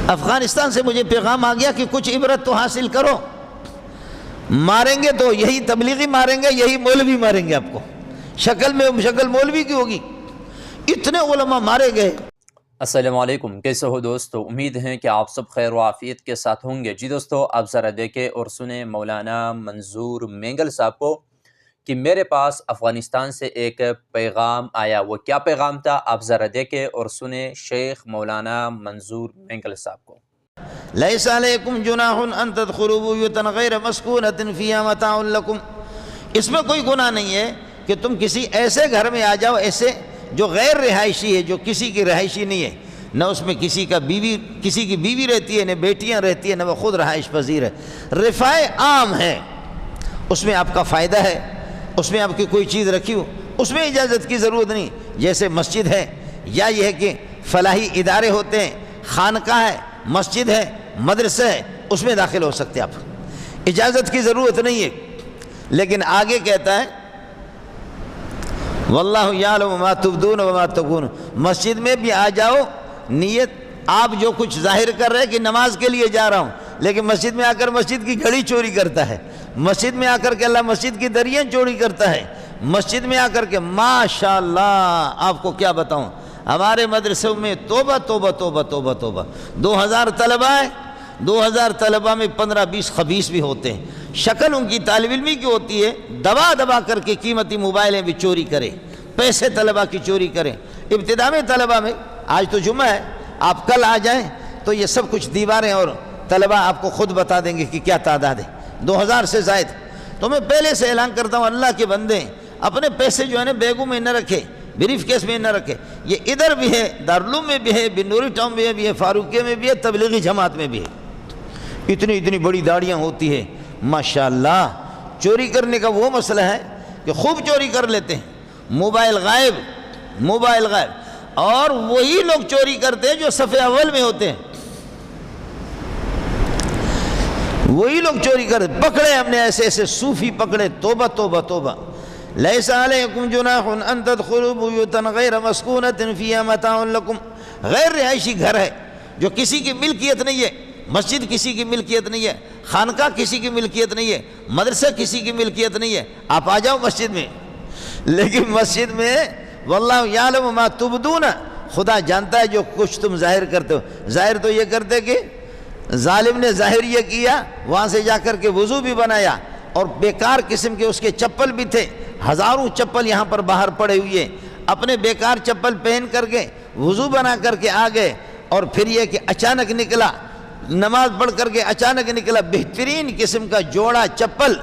افغانستان سے مجھے پیغام آ گیا کہ کچھ عبرت تو حاصل کرو، ماریں گے تو یہی تبلیغی ماریں گے، یہی مولوی ماریں گے آپ کو، شکل مولوی کی ہوگی، اتنے علماء مارے گئے۔ السلام علیکم، کیسے ہو دوستو؟ امید ہے کہ آپ سب خیر و عافیت کے ساتھ ہوں گے۔ جی دوستو، آپ ذرا دیکھیں اور سنیں مولانا منظور مینگل صاحب کو کہ میرے پاس افغانستان سے ایک پیغام آیا۔ وہ کیا پیغام تھا؟ آپ ذرا دیکھیں اور سنیں شیخ مولانا منظور مینگل صاحب کو۔ لیس علیکم جناح ان تدخلوا بیوتا غیر مسکونۃ فیہا متاع لکم، اس میں کوئی گناہ نہیں ہے کہ تم کسی ایسے گھر میں آ جاؤ، ایسے جو غیر رہائشی ہے، جو کسی کی رہائشی نہیں ہے، نہ اس میں کسی کی بیوی رہتی ہے، نہ بیٹیاں رہتی ہیں، نہ وہ خود رہائش پذیر ہے، رفاع عام ہے، اس میں آپ کا فائدہ ہے، اس میں آپ کی کوئی چیز رکھی ہو، اس میں اجازت کی ضرورت نہیں۔ جیسے مسجد ہے، یا یہ ہے کہ فلاحی ادارے ہوتے ہیں، خانقاہ ہے، مسجد ہے، مدرسہ ہے، اس میں داخل ہو سکتے آپ، اجازت کی ضرورت نہیں ہے۔ لیکن آگے کہتا ہے واللہ یعلم ما تبدون وما تکون، مسجد میں بھی آ جاؤ، نیت آپ جو کچھ ظاہر کر رہے ہیں کہ نماز کے لیے جا رہا ہوں، لیکن مسجد میں آ کر مسجد کی گھڑی چوری کرتا ہے، مسجد میں آ کر کے اللہ مسجد کی دریاں چوری کرتا ہے، مسجد میں آ کر کے ماشاءاللہ آپ کو کیا بتاؤں، ہمارے مدرسوں میں توبہ توبہ توبہ توبہ توبہ، 2000 طلبہ ہیں، 2000 طلبہ میں 15-20 خبیث بھی ہوتے ہیں، شکل ان کی طالب علمی کی ہوتی ہے، دبا دبا کر کے قیمتی موبائلیں بھی چوری کریں، پیسے طلبہ کی چوری کریں۔ ابتدا میں طلبہ میں، آج تو جمعہ ہے، آپ کل آ جائیں تو یہ سب کچھ دیواریں اور طلبہ آپ کو خود بتا دیں گے کہ کیا تعداد ہے، 2000 سے زائد۔ تو میں پہلے سے اعلان کرتا ہوں، اللہ کے بندے اپنے پیسے جو ہے نا بیگوں میں نہ رکھے، بریف کیس میں نہ رکھے، یہ ادھر بھی ہے، دارالعلوم میں بھی ہے، بنوری ٹاؤن میں بھی ہے، فاروقیہ میں بھی ہے، تبلیغی جماعت میں بھی ہے، اتنی بڑی داڑیاں ہوتی ہے ماشاءاللہ۔ چوری کرنے کا وہ مسئلہ ہے کہ خوب چوری کر لیتے ہیں، موبائل غائب، اور وہی لوگ چوری کرتے ہیں جو صف اول میں ہوتے ہیں، وہی لوگ چوری کرتے۔ پکڑے ہم نے ایسے صوفی پکڑے، توبہ توبہ توبہ۔ لیس علیکم جناح ان تدخلوا بیوتا غیر مسکونۃ فیہا متاع لکم، غیر رہائشی گھر ہے جو کسی کی ملکیت نہیں ہے، مسجد کسی کی ملکیت نہیں ہے، خانقاہ کسی کی ملکیت نہیں ہے، مدرسہ کسی کی ملکیت نہیں ہے، آپ آ جاؤ مسجد میں، لیکن مسجد میں واللہ یعلم ما تبدون، خدا جانتا ہے جو کچھ تم ظاہر کرتے ہو۔ ظاہر تو یہ کرتے کہ ظالم نے ظاہر یہ کیا، وہاں سے جا کر کے وضو بھی بنایا، اور بیکار قسم کے اس کے چپل بھی تھے، ہزاروں چپل یہاں پر باہر پڑے ہوئے، اپنے بیکار چپل پہن کر کے وضو بنا کر کے آ گئے، اور پھر یہ کہ اچانک نکلا، نماز پڑھ کر کے اچانک نکلا، بہترین قسم کا جوڑا چپل،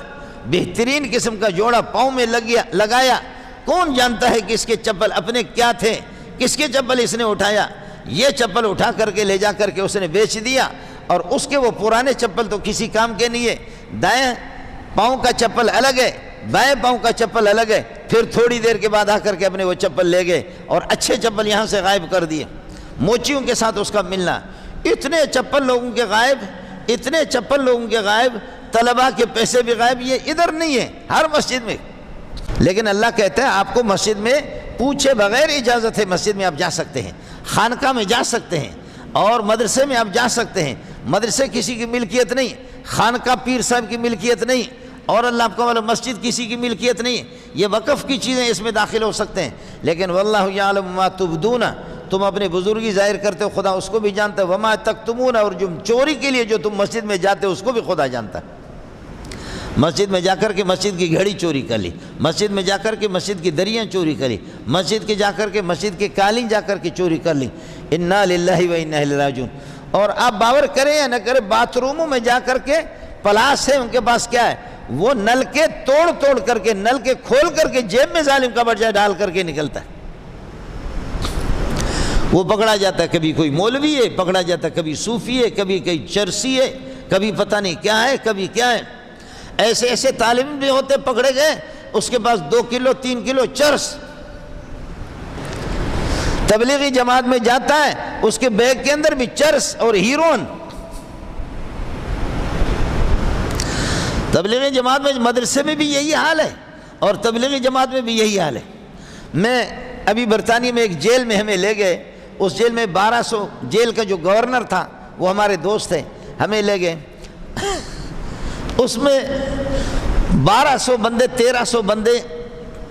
بہترین قسم کا جوڑا پاؤں میں لگایا، کون جانتا ہے کہ اس کے چپل اپنے کیا تھے، کس کے چپل اس نے اٹھایا، یہ چپل اٹھا کر کے لے جا کر کے اس نے بیچ دیا، اور اس کے وہ پرانے چپل تو کسی کام کے نہیں ہے، دائیں پاؤں کا چپل الگ ہے، بائیں پاؤں کا چپل الگ ہے، پھر تھوڑی دیر کے بعد آ کر کے اپنے وہ چپل لے گئے اور اچھے چپل یہاں سے غائب کر دیے، موچیوں کے ساتھ اس کا ملنا، اتنے چپل لوگوں کے غائب، اتنے چپل لوگوں کے غائب، طلباء کے پیسے بھی غائب، یہ ادھر نہیں ہے، ہر مسجد میں۔ لیکن اللہ کہتا ہے آپ کو مسجد میں پوچھے بغیر اجازت ہے، مسجد میں آپ جا سکتے ہیں، خانقاہ میں جا سکتے ہیں، اور مدرسے میں آپ جا سکتے ہیں، مدرسے کسی کی ملکیت نہیں، خانقاہ پیر صاحب کی ملکیت نہیں، اور اللہ آپ کو معلوم مسجد کسی کی ملکیت نہیں، یہ وقف کی چیزیں اس میں داخل ہو سکتے ہیں۔ لیکن واللہ یعلم ما تبدون، تم اپنی بزرگی ظاہر کرتے ہو، خدا اس کو بھی جانتا ہے، وما تکتمون، اور جو چوری کے لیے جو تم مسجد میں جاتے ہو اس کو بھی خدا جانتا ہے۔ مسجد میں جا کر کے مسجد کی گھڑی چوری کر لی، مسجد میں جا کر کے مسجد کی دریاں چوری کری، مسجد کے جا کر کے مسجد کے قالین جا کر کے چوری کر لی، انا للہ و انا الیہ راجعون۔ اور آپ باور کریں یا نہ کریں، باتھ روموں میں جا کر کے پلاس ہے ان کے پاس، کیا ہے، وہ نل کے توڑ کر کے، نل کے کھول کر کے جیب میں ظالم کا بچہ ڈال کر کے نکلتا ہے، وہ پکڑا جاتا ہے، کبھی کوئی مولوی ہے پکڑا جاتا ہے، کبھی صوفی ہے، کبھی کوئی چرسی ہے، کبھی پتہ نہیں کیا ہے، کبھی کیا ہے، ایسے طالب بھی ہوتے پکڑے گئے، اس کے پاس 2 کلو 3 کلو چرس، تبلیغی جماعت میں جاتا ہے، اس کے بیگ کے اندر بھی چرس اور ہیرون، تبلیغی جماعت میں، مدرسے میں بھی یہی حال ہے، اور تبلیغی جماعت میں بھی یہی حال ہے۔ میں ابھی برطانیہ میں ایک جیل میں ہمیں لے گئے، اس جیل میں 1200 جیل کا جو گورنر تھا وہ ہمارے دوست تھے، ہمیں لے گئے، اس میں 1200 بندے 1300 بندے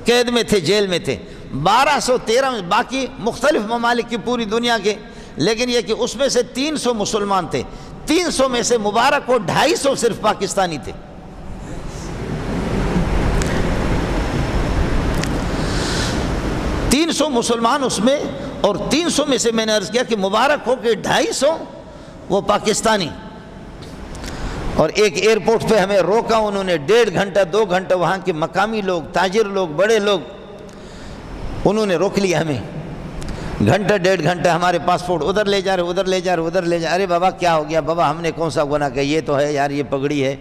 قید میں تھے، جیل میں تھے، 1213 باقی مختلف ممالک کی پوری دنیا کے، لیکن یہ کہ اس میں سے 300 مسلمان تھے، 300 میں سے مبارک کو 250 صرف پاکستانی تھے۔ 300 مسلمان اس میں، اور 300 میں سے میں نے عرض کیا کہ مبارک ہو کہ 250 وہ پاکستانی۔ اور ایک ایئرپورٹ پہ ہمیں روکا انہوں نے، 1.5 گھنٹہ 2 گھنٹہ، وہاں کے مقامی لوگ، تاجر لوگ، بڑے لوگ، انہوں نے روک لیا ہمیں، گھنٹہ 1.5 گھنٹہ، ہمارے پاسپورٹ ادھر لے جا رہے، ادھر لے جا رہے، ادھر لے جا رہے۔ ارے بابا کیا ہو گیا؟ بابا ہم نے کون سا گناہ کیا؟ یہ تو ہے یار، یہ پگڑی ہے۔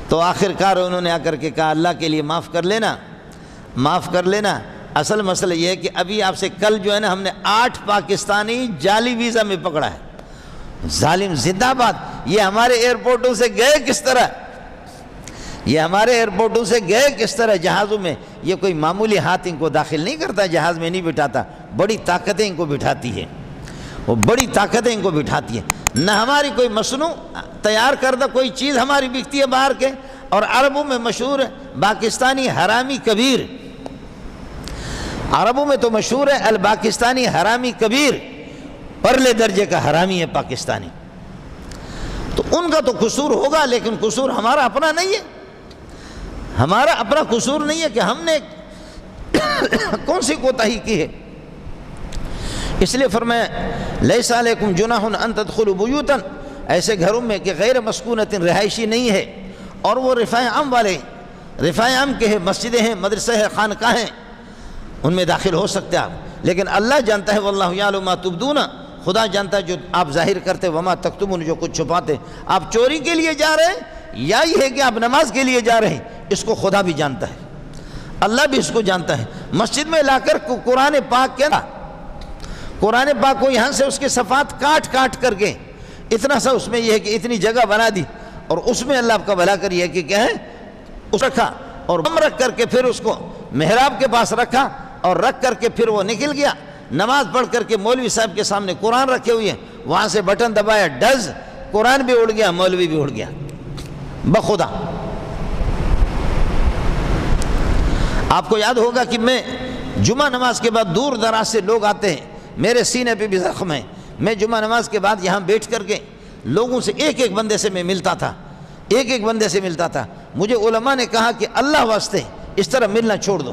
تو آخر کار انہوں نے آ کر کے کہا اللہ کے لیے معاف کر لینا، معاف کر لینا۔ اصل مسئلہ یہ ہے کہ ابھی آپ سے کل جو ہے نا، ہم نے 8 پاکستانی جعلی ویزا میں پکڑا ہے۔ ظالم زندہ باد! یہ ہمارے ایئرپورٹوں سے گئے کس طرح؟ یہ ہمارے ایئرپورٹوں سے گئے کس طرح؟ جہازوں میں۔ یہ کوئی معمولی ہاتھ ان کو داخل نہیں کرتا، جہاز میں نہیں بٹھاتا، بڑی طاقتیں ان کو بٹھاتی ہے، وہ بڑی طاقتیں ان کو بٹھاتی ہے۔ نہ ہماری کوئی مصنوع تیار کردہ کوئی چیز ہماری بکتی ہے باہر کے۔ اور عربوں میں مشہور ہے پاکستانی حرامی کبیر، عربوں میں تو مشہور ہے الپاکستانی حرامی کبیر، پرلے درجے کا حرامی ہے پاکستانی۔ تو ان کا تو قصور ہوگا، لیکن قصور ہمارا اپنا نہیں ہے، ہمارا اپنا قصور نہیں ہے کہ ہم نے کون سی کوتاہی کی ہے۔ اس لیے فرمایا لیس علیکم جناح ان تدخلوا بیوتا، ایسے گھروں میں کہ غیر مسکونۃ رہائشی نہیں ہے، اور وہ رفاع عام والے، رفاع عام کے ہیں، مسجدیں ہیں، مدرسے ہیں، خانقاہ ہیں، ان میں داخل ہو سکتے آپ، لیکن اللہ جانتا ہے واللہ یعلم ما تبدون، خدا جانتا ہے جو آپ ظاہر کرتے، وما تکتمون، جو کچھ چھپاتے۔ آپ چوری کے لیے جا رہے ہیں یا یہ ہے کہ آپ نماز کے لیے جا رہے ہیں، اس کو خدا بھی جانتا ہے، اللہ بھی اس کو جانتا ہے۔ مسجد میں لا کر قرآن پاک کے نا، قرآن پاک کو یہاں سے اس کے صفحات کاٹ کاٹ کر کے اتنا سا اس میں یہ ہے کہ اتنی جگہ بنا دی، اور اس میں اللہ آپ کا بھلا کر یہ ہے کہ کیا ہے اس رکھا، اور بم رکھ کر کے پھر اس کو محراب کے پاس رکھا، اور رکھ کر کے پھر وہ نکل گیا، نماز پڑھ کر کے مولوی صاحب کے سامنے قرآن رکھے ہوئے ہیں، وہاں سے بٹن دبایا، ڈز، قرآن بھی اڑ گیا، مولوی بھی اڑ گیا بخدا۔ آپ کو یاد ہوگا کہ میں جمعہ نماز کے بعد دور دراز سے لوگ آتے ہیں، میرے سینے پہ بھی زخم ہے، میں جمعہ نماز کے بعد یہاں بیٹھ کر کے لوگوں سے ایک ایک بندے سے میں ملتا تھا، ایک ایک بندے سے ملتا تھا۔ مجھے علماء نے کہا کہ اللہ واسطے اس طرح ملنا چھوڑ دو۔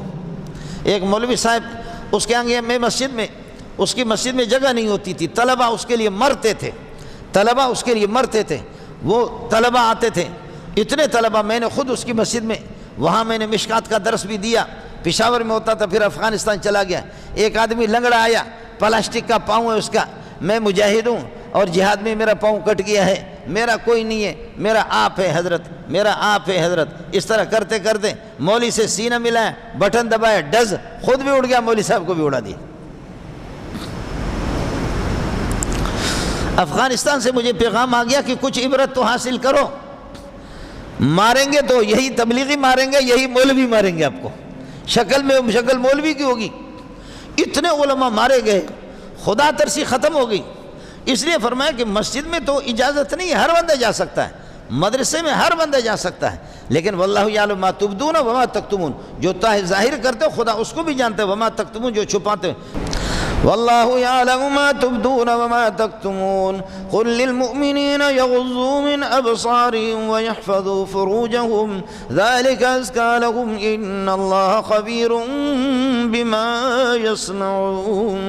ایک مولوی صاحب، اس کے آگے میں مسجد میں، اس کی مسجد میں جگہ نہیں ہوتی تھی، طلبہ اس کے لیے مرتے تھے، طلبہ اس کے لیے مرتے تھے، وہ طلبہ آتے تھے، اتنے طلبہ، میں نے خود اس کی مسجد میں، وہاں میں نے مشکات کا درس بھی دیا، پشاور میں ہوتا تھا، پھر افغانستان چلا گیا۔ ایک آدمی لنگڑا آیا، پلاسٹک کا پاؤں ہے اس کا، میں مجاہد ہوں اور جہاد میں میرا پاؤں کٹ گیا ہے، میرا کوئی نہیں ہے، میرا آپ ہے حضرت، میرا آپ ہے حضرت۔ اس طرح کرتے کرتے مولوی سے سینہ ملایا، بٹن دبایا، ڈز، خود بھی اڑ گیا، مولوی صاحب کو بھی اڑا دیا۔ افغانستان سے مجھے پیغام آ گیا کہ کچھ عبرت تو حاصل کرو، ماریں گے تو یہی تبلیغی ماریں گے، یہی مولوی ماریں گے آپ کو، شکل میں شکل مولوی کی ہوگی۔ اتنے علماء مارے گئے، خدا ترسی ختم ہو گئی۔ اس لیے فرمایا کہ مسجد میں تو اجازت نہیں ہے، ہر بندہ جا سکتا ہے، مدرسے میں ہر بندہ جا سکتا ہے، لیکن واللہ یعلم ما تبدون وما تکتمون، جو ظاہر کرتے ہو خدا اس کو بھی جانتا ہے، وما تکتمون، جو چھپاتے ہو۔ واللہ یعلم ما تبدون وما تکتمون قل للمؤمنین یغضوا من ابصارهم ویحفظوا فروجهم ذلك ازکى لهم ان اللہ خبیر بما یصنعون۔